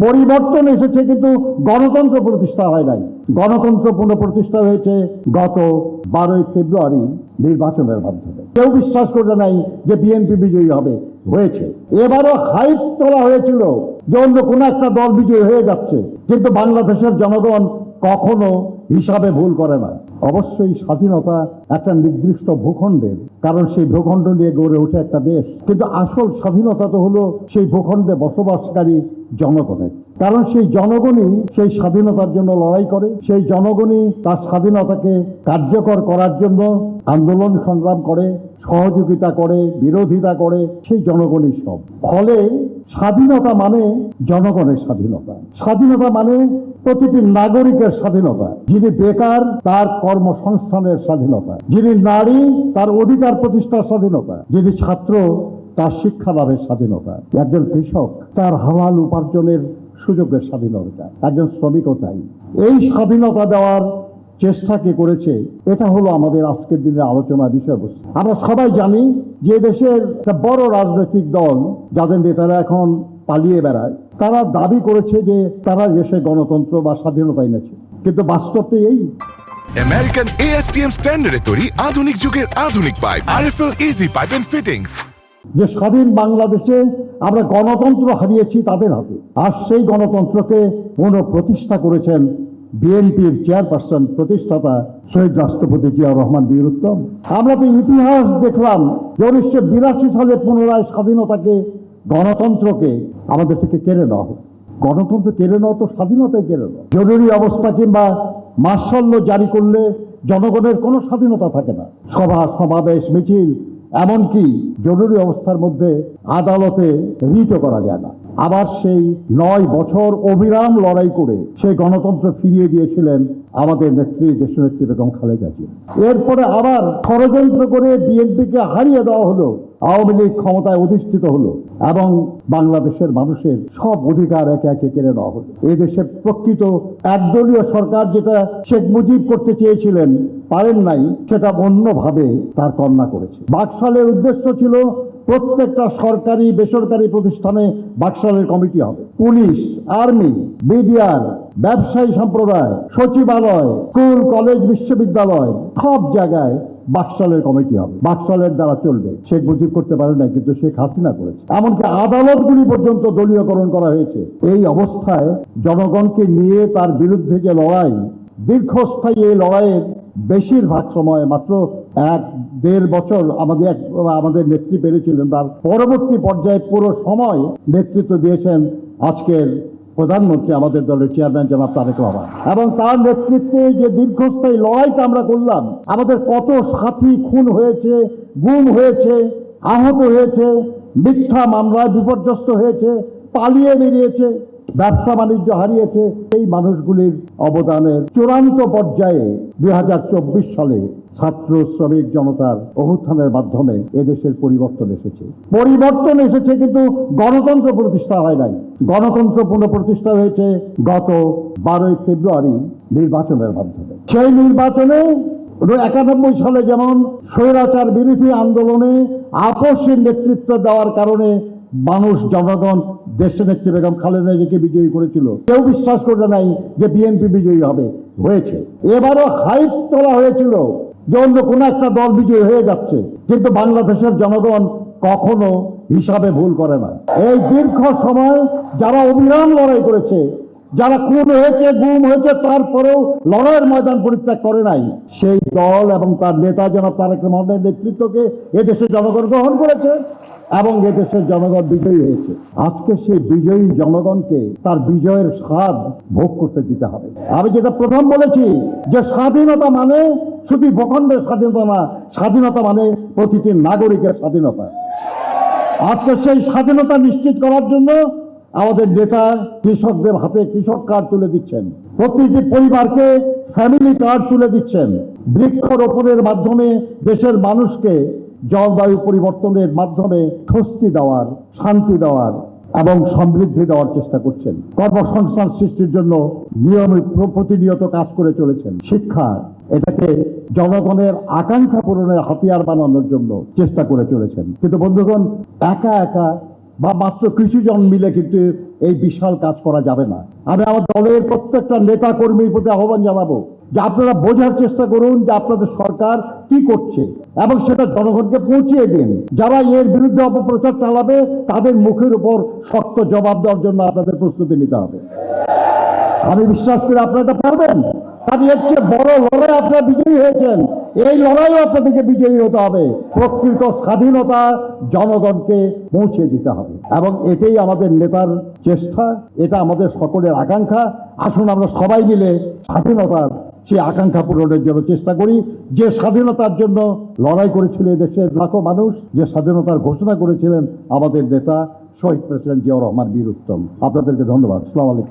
পরিবর্তন এসেছে কিন্তু গণতন্ত্র প্রতিষ্ঠা হয় নাই। গণতন্ত্র পুনঃপ্রতিষ্ঠা হয়েছে গত 12ই ফেব্রুয়ারি নির্বাচনের মাধ্যমে। কেউ বিশ্বাস করবে নাই যে বিএনপি বিজয়ী হবে, হয়েছে। এবারও হাইপ তোলা হয়েছিল যে অন্য কোনো একটা দল বিজয়ী হয়ে যাচ্ছে, কিন্তু বাংলাদেশের জনগণ কখনো হিসাবে ভুল করে না। অবশ্যই স্বাধীনতা একটা নির্দিষ্ট ভূখণ্ডের, কারণ সেই ভূখণ্ড নিয়ে গড়ে ওঠে একটা দেশ, কিন্তু আসল স্বাধীনতা তো হলো সেই ভূখণ্ডে বসবাসকারী জনগণের। কারণ সেই জনগণই সেই স্বাধীনতার জন্য লড়াই করে, সেই জনগণই তার স্বাধীনতাকে কার্যকর করার জন্য আন্দোলন সংগ্রাম করে, সহযোগিতা করে, বিরোধিতা করে, সেই জনগণই সব। ফলে স্বাধীনতা মানে জনগণের স্বাধীনতা, স্বাধীনতা মানে প্রতিটি নাগরিকের স্বাধীনতা। যিনি বেকার তার কর্মসংস্থানের স্বাধীনতা, যিনি নারী তার অধিকার প্রতিষ্ঠার স্বাধীনতা, যিনি ছাত্র তার শিক্ষা লাভের স্বাধীনতা, একজন কৃষক তার হালাল উপার্জনের সুযোগের স্বাধীনতা, একজন শ্রমিকও তাই। এই স্বাধীনতা দেওয়ার চেষ্টা কে করেছে, এটা হলো আমাদের আজকের দিনের আলোচনার বিষয়বস্তু। আমরা সবাই জানি যে দেশের একটা বড় রাজনৈতিক দল যাদের নেতারা এখন পালিয়ে বেড়ায়, তারা দাবি করেছে যে তারা দেশে গণতন্ত্র বা স্বাধীনতা এনেছে, কিন্তু বাস্তবতে এই আমেরিকান ASTM স্ট্যান্ডার্ডে তৈরি আধুনিক যুগের আধুনিক pipe RFL easy pipe and fittings. যে স্বাধীন বাংলাদেশে আমরা গণতন্ত্র হারিয়েছি তাদের হাতে, আর সেই গণতন্ত্রকে পুনঃপ্রতিষ্ঠা করেছেন বিএনপির চেয়ারপারসন প্রতিষ্ঠাতা শহীদ রাষ্ট্রপতি জিয়াউর রহমান বীর উত্তম। আমরা তো ইতিহাস দেখলাম যে 1982 সালে পুনরায় স্বাধীনতাকে, গণতন্ত্রকে আমাদের থেকে কেড়ে নেওয়া হয়। গণতন্ত্র কেড়ে নেওয়া তো স্বাধীনতাই কেড়ে নেওয়া। জরুরি অবস্থা কিংবা মার্শাল ল জারি করলে জনগণের কোনো স্বাধীনতা থাকে না। সভা সমাবেশ মিছিল, এমনকি জরুরি অবস্থার মধ্যে আদালতে রিটও করা যায় না। আবার সেই 9 বছর অবিরাম লড়াই করে সেই গণতন্ত্র ফিরিয়ে দিয়েছিলেন আমাদের নেত্রী, দেশনেত্রী বেগম খালেদা জিয়া। এরপরে আবার ষড়যন্ত্র করে বিএনপিকে হারিয়ে দেওয়া হলো, আওয়ামী লীগ ক্ষমতায় অধিষ্ঠিত হলো এবং বাংলাদেশের মানুষের সব অধিকার একে একে কেড়ে নেওয়া হলো। এই দেশের প্রকৃত একদলীয় সরকার যেটা শেখ মুজিব করতে চেয়েছিলেন, পারেন নাই, সেটা অন্যভাবে তার কন্যা করেছে। বাকশালের উদ্দেশ্য ছিল প্রত্যেকটা সরকারি বেসরকারি প্রতিষ্ঠানে বাকশালের কমিটি হবে। পুলিশ, আর্মি, বিডিআর, ব্যবসায়ী সম্প্রদায়, সচিবালয়, স্কুল, কলেজ, বিশ্ববিদ্যালয়, সব জায়গায় বাকশালের কমিটি হবে, বাকশালের দ্বারা চলবে। শেখ মুজিব করতে পারে না, কিন্তু শেখ হাসিনা করেছে। এমনকি আদালতগুলি পর্যন্ত দলীয়করণ করা হয়েছে। এই অবস্থায় জনগণকে নিয়ে তার বিরুদ্ধে যে লড়াই, দীর্ঘস্থায়ী এই লড়াইয়ের বেশিরভাগ সময় মাত্র 1-1.5 বছর আমাদের নেত্রী পেরেছিলেন। তার পরবর্তী পর্যায়ে পুরো সময় নেতৃত্ব দিয়েছেন আজকের প্রধানমন্ত্রী, আমাদের দলের চেয়ারম্যান জনাব তারেক রহমান। এবং তার নেতৃত্বে যে দীর্ঘস্থায়ী লড়াইটা আমরা করলাম, আমাদের কত সাথী খুন হয়েছে, গুম হয়েছে, আহত হয়েছে, মিথ্যা মামলায় বিপর্যস্ত হয়েছে, পালিয়ে বেরিয়েছে, ব্যবসা বাণিজ্য হারিয়েছে। এই মানুষগুলির অবদানের চূড়ান্ত পর্যায়ে 2024 সালে ছাত্র শ্রমিক জনতার অভ্যুত্থানের মাধ্যমে এদেশের পরিবর্তন এসেছে। পরিবর্তন এসেছে কিন্তু গণতন্ত্র প্রতিষ্ঠা হয় নাই। গণতন্ত্র পুনঃপ্রতিষ্ঠা হয়েছে গত 12ই ফেব্রুয়ারি নির্বাচনের মাধ্যমে। সেই নির্বাচনে 91 সালে যেমন স্বৈরাচার বিরোধী আন্দোলনে আপসের নেতৃত্ব দেওয়ার কারণে মানুষ, জনগণ দেশনেত্রী বেগম খালেদা জিয়াকে বিজয়ী করেছিল, কেউ বিশ্বাস করবে নাই যে বিএনপি বিজয়ী হবে, হয়েছে। এবারও হাইপ তোলা হয়েছিল যে অন্য কোনো একটা দল বিজয়ী হয়ে যাচ্ছে, কিন্তু বাংলাদেশের জনগণ কখনো হিসাবে ভুল করে না। এই দীর্ঘ সময় যারা অবিরাম লড়াই করেছে, যারা খুন হয়েছে, গুম হয়েছে, তারপরেও লড়াইয়ের ময়দান পরিত্যাগ করে নাই, সেই দল এবং তার নেতা জনাব তারেক রহমানের নেতৃত্বকে এদেশের জনগণ গ্রহণ করেছে এবং এদেশের জনগণ বিজয়ী হয়েছে। আজকে সেই বিজয়ী জনগণকে তার বিজয়ের স্বাদ ভোগ করতে দিতে হবে। আমি যেটা প্রথম বলেছি যে স্বাধীনতা মানে শুধু ভূখণ্ডের স্বাধীনতা না, স্বাধীনতা মানে প্রতিটি নাগরিকের স্বাধীনতা। আজকে সেই স্বাধীনতা নিশ্চিত করার জন্য আমাদের নেতা কৃষকদের হাতে কৃষক কার্ড তুলে দিচ্ছেন, প্রতিটি পরিবারকে ফ্যামিলি কার্ড তুলে দিচ্ছেন, বৃক্ষরোপণের মাধ্যমে দেশের মানুষকে জলবায়ু পরিবর্তনের মাধ্যমে স্বস্তি দেওয়ার, শান্তি দেওয়ার এবং সমৃদ্ধি দেওয়ার চেষ্টা করছেন। কর্মসংস্থান সৃষ্টির জন্য নিয়মিত প্রতিনিয়ত কাজ করে চলেছেন। শিক্ষা, এটাকে জনগণের আকাঙ্ক্ষা পূরণের হাতিয়ার বানানোর জন্য চেষ্টা করে চলেছেন। কিন্তু বন্ধুগণ, একা একা বা মাত্র কিছু জন মিলে কিন্তু এই বিশাল কাজ করা যাবে না। আমি আমার দলের প্রত্যেকটা নেতা কর্মীর প্রতি আহ্বান জানাবো যে আপনারা বোঝার চেষ্টা করুন যে আপনাদের সরকার কি করছে এবং সেটা জনগণকে পৌঁছিয়ে দিন। যারা এর বিরুদ্ধে অপপ্রচার চালাবে তাদের মুখের উপর শক্ত জবাব দেওয়ার জন্য আপনাদের প্রস্তুতি নিতে হবে। আমি বিশ্বাস করি আপনারা এটা পারবেন। কারণ এর চেয়ে বড় লড়াই আপনারা বিজয়ী হয়েছেন, এই লড়াইও আপনাদেরকে বিজয়ী হতে হবে। প্রকৃত স্বাধীনতা জনগণকে পৌঁছে দিতে হবে এবং এটাই আমাদের নেতার চেষ্টা, এটা আমাদের সকলের আকাঙ্ক্ষা। আসুন আমরা সবাই মিলে স্বাধীনতার সেই আকাঙ্ক্ষা পূরণের জন্য চেষ্টা করি। যে স্বাধীনতার জন্য লড়াই করেছিল দেশের লাখো মানুষ, যে স্বাধীনতার ঘোষণা করেছিলেন আমাদের নেতা শহীদ প্রেসিডেন্ট জিয়াউর রহমান বীর উত্তম। আপনাদেরকে ধন্যবাদ। আসসালামু আলাইকুম।